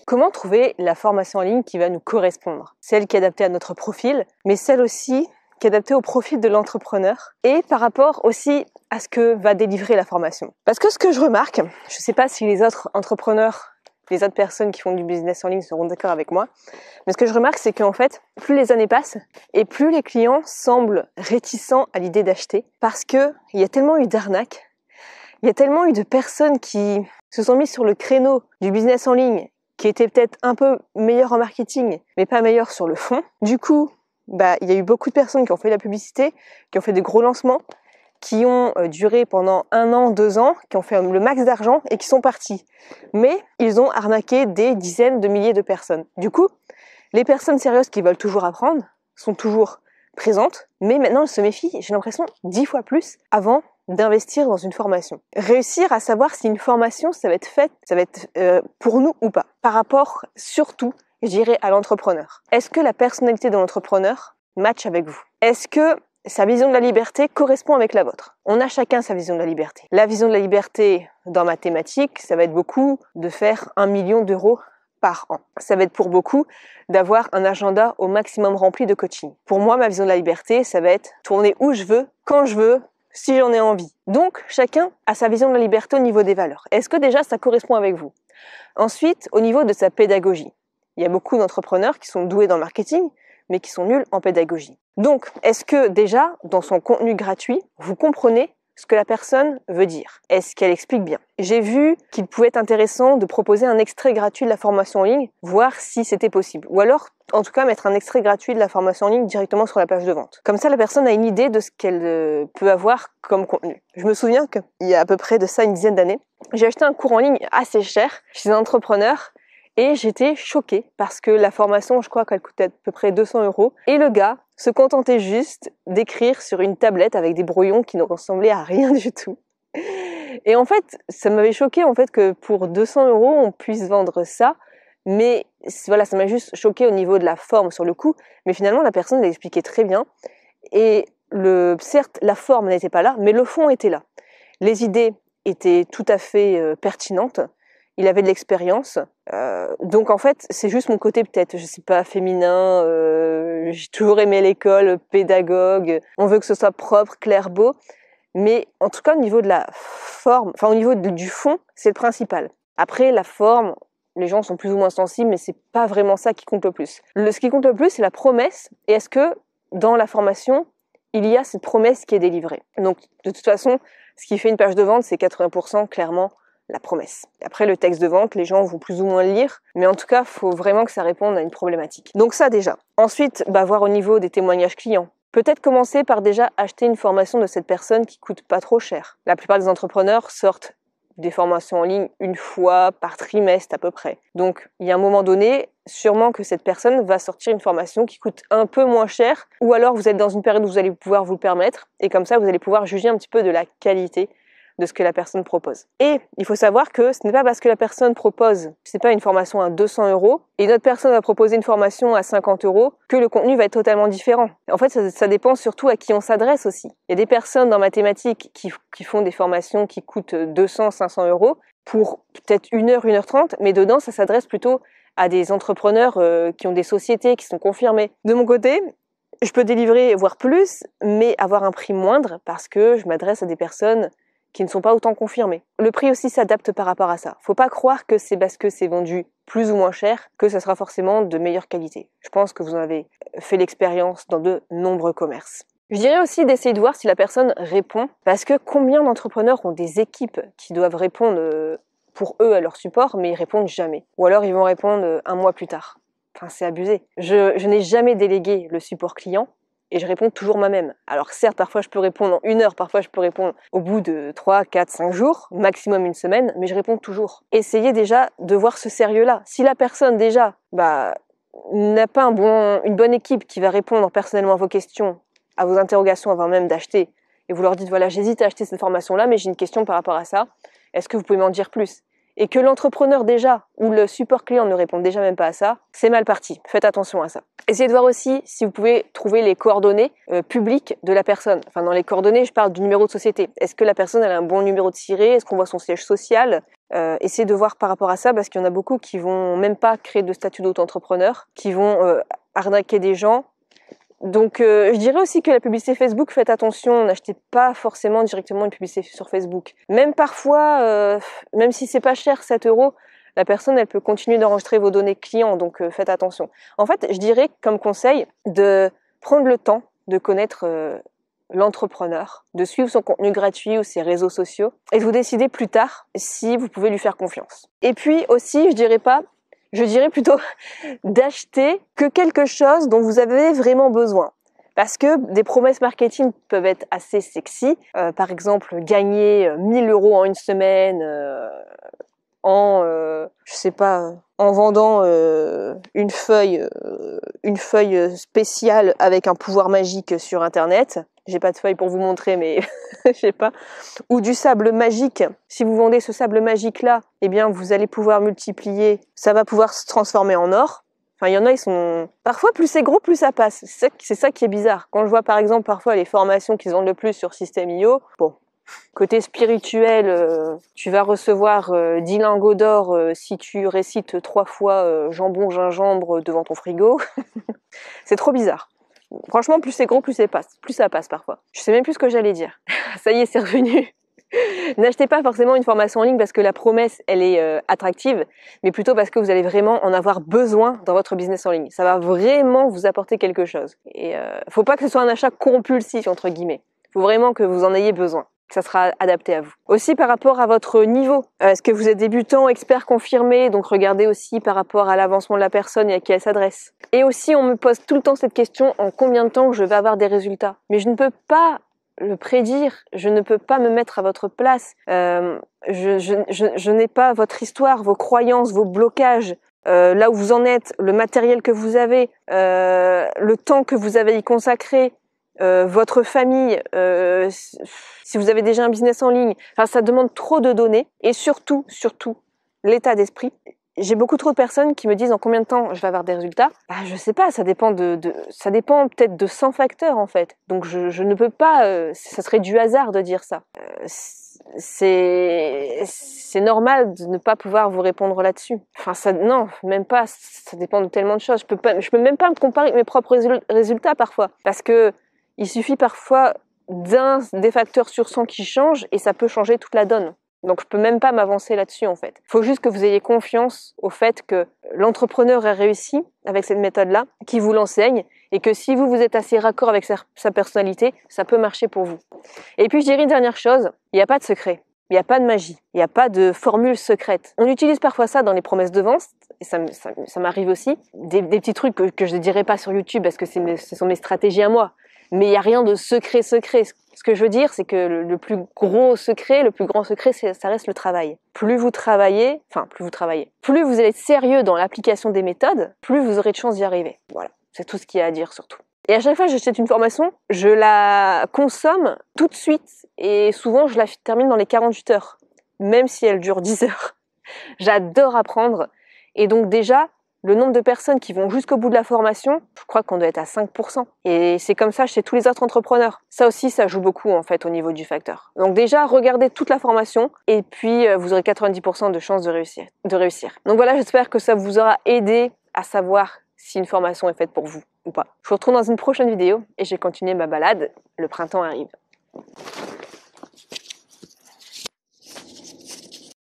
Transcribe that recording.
Comment trouver la formation en ligne qui va nous correspondre? Celle qui est adaptée à notre profil, mais celle aussi qui est adaptée au profil de l'entrepreneur et par rapport aussi à ce que va délivrer la formation. Parce que ce que je remarque, je ne sais pas si les autres entrepreneurs, les autres personnes qui font du business en ligne seront d'accord avec moi, mais ce que je remarque, c'est qu'en fait, plus les années passent et plus les clients semblent réticents à l'idée d'acheter parce qu'il y a tellement eu d'arnaques, il y a tellement eu de personnes qui se sont mises sur le créneau du business en ligne qui étaient peut-être un peu meilleures en marketing, mais pas meilleures sur le fond. Du coup, il y a eu beaucoup de personnes qui ont fait de la publicité, qui ont fait de gros lancements, qui ont duré pendant 1 an, 2 ans, qui ont fait le max d'argent et qui sont partis. Mais ils ont arnaqué des dizaines de milliers de personnes. Du coup, les personnes sérieuses qui veulent toujours apprendre sont toujours présentes, mais maintenant elles se méfient, j'ai l'impression, 10 fois plus avant d'investir dans une formation. Réussir à savoir si une formation, ça va être pour nous ou pas. Par rapport, surtout, je dirais, à l'entrepreneur. Est-ce que la personnalité de l'entrepreneur match avec vous? Est-ce que sa vision de la liberté correspond avec la vôtre? On a chacun sa vision de la liberté. La vision de la liberté dans ma thématique, ça va être beaucoup de faire 1 million d'euros par an. Ça va être pour beaucoup d'avoir un agenda au maximum rempli de coaching. Pour moi, ma vision de la liberté, ça va être tourner où je veux, quand je veux, si j'en ai envie. Donc, chacun a sa vision de la liberté au niveau des valeurs. Est-ce que déjà ça correspond avec vous? Ensuite, au niveau de sa pédagogie. Il y a beaucoup d'entrepreneurs qui sont doués dans le marketing, mais qui sont nuls en pédagogie. Donc, est-ce que déjà, dans son contenu gratuit, vous comprenez ce que la personne veut dire? Est-ce qu'elle explique bien? J'ai vu qu'il pouvait être intéressant de proposer un extrait gratuit de la formation en ligne, voir si c'était possible. Ou alors, en tout cas, mettre un extrait gratuit de la formation en ligne directement sur la page de vente. Comme ça, la personne a une idée de ce qu'elle peut avoir comme contenu. Je me souviens qu'il y a à peu près de ça une dizaine d'années, j'ai acheté un cours en ligne assez cher chez un entrepreneur. Et j'étais choquée parce que la formation, je crois qu'elle coûtait à peu près 200 €. Et le gars se contentait juste d'écrire sur une tablette avec des brouillons qui ne ressemblaient à rien du tout. Et en fait, ça m'avait choquée en fait que pour 200 € on puisse vendre ça. Mais voilà, ça m'a juste choquée au niveau de la forme sur le coup. Mais finalement, la personne l'a expliqué très bien. Et certes, la forme n'était pas là, mais le fond était là. Les idées étaient tout à fait pertinentes. Il avait de l'expérience. Donc en fait, c'est juste mon côté peut-être, je sais pas, féminin. J'ai toujours aimé l'école, pédagogue. On veut que ce soit propre, clair, beau. Mais en tout cas, au niveau de la forme, enfin au niveau du fond, c'est le principal. Après, la forme, les gens sont plus ou moins sensibles, mais c'est pas vraiment ça qui compte le plus. Ce qui compte le plus, c'est la promesse. Et est-ce que dans la formation, il y a cette promesse qui est délivrée? Donc de toute façon, ce qui fait une page de vente, c'est 80% clairement la promesse. Après, le texte de vente, les gens vont plus ou moins le lire, mais en tout cas, il faut vraiment que ça réponde à une problématique. Donc ça déjà. Ensuite, voir au niveau des témoignages clients. Peut-être commencer par déjà acheter une formation de cette personne qui coûte pas trop cher. La plupart des entrepreneurs sortent des formations en ligne 1 fois par trimestre à peu près. Donc, il y a un moment donné, sûrement que cette personne va sortir une formation qui coûte un peu moins cher, ou alors vous êtes dans une période où vous allez pouvoir vous le permettre, et comme ça, vous allez pouvoir juger un petit peu de la qualité de ce que la personne propose. Et il faut savoir que ce n'est pas parce que la personne propose, c'est pas une formation à 200 € et une autre personne va proposer une formation à 50 € que le contenu va être totalement différent. En fait, ça dépend surtout à qui on s'adresse aussi. Il y a des personnes dans ma thématique qui font des formations qui coûtent 200, 500 € pour peut-être 1 heure, 1 heure 30, mais dedans, ça s'adresse plutôt à des entrepreneurs qui ont des sociétés qui sont confirmées. De mon côté, je peux délivrer, voire plus, mais avoir un prix moindre parce que je m'adresse à des personnes qui ne sont pas autant confirmés. Le prix aussi s'adapte par rapport à ça. Faut pas croire que c'est parce que c'est vendu plus ou moins cher que ça sera forcément de meilleure qualité. Je pense que vous en avez fait l'expérience dans de nombreux commerces. Je dirais aussi d'essayer de voir si la personne répond, parce que combien d'entrepreneurs ont des équipes qui doivent répondre pour eux à leur support, mais ils répondent jamais. Ou alors ils vont répondre 1 mois plus tard. Enfin, c'est abusé. Je n'ai jamais délégué le support client, et je réponds toujours moi-même. Alors certes, parfois je peux répondre en 1 heure, parfois je peux répondre au bout de 3, 4, 5 jours, maximum 1 semaine, mais je réponds toujours. Essayez déjà de voir ce sérieux-là. Si la personne déjà n'a pas une bonne équipe qui va répondre personnellement à vos questions, à vos interrogations avant même d'acheter, et vous leur dites voilà, j'hésite à acheter cette formation-là, mais j'ai une question par rapport à ça, est-ce que vous pouvez m'en dire plus? et que l'entrepreneur déjà ou le support client ne répond déjà même pas à ça, c'est mal parti. Faites attention à ça. Essayez de voir aussi si vous pouvez trouver les coordonnées publiques de la personne. Enfin, dans les coordonnées, je parle du numéro de société. Est-ce que la personne elle a un bon numéro de SIRET? Est-ce qu'on voit son siège social? Essayez de voir par rapport à ça, parce qu'il y en a beaucoup qui vont même pas créer de statut d'auto-entrepreneur, qui vont arnaquer des gens. Donc je dirais aussi que la publicité Facebook, faites attention, n'achetez pas forcément directement une publicité sur Facebook. Même parfois, même si c'est pas cher, 7 €, la personne elle peut continuer d'enregistrer vos données clients, donc faites attention. En fait, je dirais comme conseil de prendre le temps de connaître l'entrepreneur, de suivre son contenu gratuit ou ses réseaux sociaux et de vous décider plus tard si vous pouvez lui faire confiance. Et puis aussi, je dirais plutôt d'acheter que quelque chose dont vous avez vraiment besoin. Parce que des promesses marketing peuvent être assez sexy. Par exemple, gagner 1000 € en une semaine en vendant une feuille spéciale avec un pouvoir magique sur Internet. J'ai pas de feuille pour vous montrer, mais je sais pas. Ou du sable magique. Si vous vendez ce sable magique-là, eh bien, vous allez pouvoir multiplier. Ça va pouvoir se transformer en or. Enfin, il y en a, ils sont... Parfois, plus c'est gros, plus ça passe. C'est ça qui est bizarre. Quand je vois, par exemple, parfois les formations qu'ils vendent le plus sur System.io, bon, côté spirituel, tu vas recevoir 10 lingots d'or si tu récites 3 fois jambon, gingembre devant ton frigo. C'est trop bizarre. Franchement, plus c'est gros, plus ça passe parfois. Je sais même plus ce que j'allais dire. Ça y est, c'est revenu. N'achetez pas forcément une formation en ligne parce que la promesse, elle est attractive, mais plutôt parce que vous allez vraiment en avoir besoin dans votre business en ligne. Ça va vraiment vous apporter quelque chose. Et faut pas que ce soit un achat compulsif, entre guillemets. Faut vraiment que vous en ayez besoin. Ça sera adapté à vous. Aussi par rapport à votre niveau. Est-ce que vous êtes débutant, expert confirmé? Donc regardez aussi par rapport à l'avancement de la personne et à qui elle s'adresse. Et aussi on me pose tout le temps cette question, en combien de temps je vais avoir des résultats? Mais je ne peux pas le prédire, je ne peux pas me mettre à votre place. Je n'ai pas votre histoire, vos croyances, vos blocages. Là où vous en êtes, le matériel que vous avez, le temps que vous avez y consacré, votre famille, si vous avez déjà un business en ligne, enfin, ça demande trop de données et surtout, l'état d'esprit. J'ai beaucoup trop de personnes qui me disent en combien de temps je vais avoir des résultats. Bah, je sais pas, ça dépend ça dépend peut-être de 100 facteurs en fait. Donc je ne peux pas, ça serait du hasard de dire ça. C'est normal de ne pas pouvoir vous répondre là-dessus. Enfin non, même pas, ça dépend de tellement de choses. Je peux même pas me comparer avec mes propres résultats parfois parce que il suffit parfois des facteurs sur 100 qui changent et ça peut changer toute la donne. Donc je peux même pas m'avancer là-dessus en fait. Il faut juste que vous ayez confiance au fait que l'entrepreneur a réussi avec cette méthode-là, qui vous l'enseigne, et que si vous êtes assez raccord avec sa personnalité, ça peut marcher pour vous. Et puis je dirais une dernière chose, il n'y a pas de secret, il n'y a pas de magie, il n'y a pas de formule secrète. On utilise parfois ça dans les promesses de vente, et ça m'arrive aussi, des petits trucs que je ne dirai pas sur YouTube parce que ce sont mes stratégies à moi. Mais il n'y a rien de secret. Ce que je veux dire, c'est que le plus grand secret, ça reste le travail. Plus vous travaillez, plus vous allez être sérieux dans l'application des méthodes, plus vous aurez de chances d'y arriver. Voilà, c'est tout ce qu'il y a à dire surtout. Et à chaque fois que j'achète une formation, je la consomme tout de suite et souvent je la termine dans les 48 heures, même si elle dure 10 heures. J'adore apprendre et donc déjà, le nombre de personnes qui vont jusqu'au bout de la formation, je crois qu'on doit être à 5%. Et c'est comme ça chez tous les autres entrepreneurs. Ça aussi, ça joue beaucoup en fait au niveau du facteur. Donc déjà, regardez toute la formation et puis vous aurez 90% de chances de réussir. Donc voilà, j'espère que ça vous aura aidé à savoir si une formation est faite pour vous ou pas. Je vous retrouve dans une prochaine vidéo et je vais continuer ma balade. Le printemps arrive.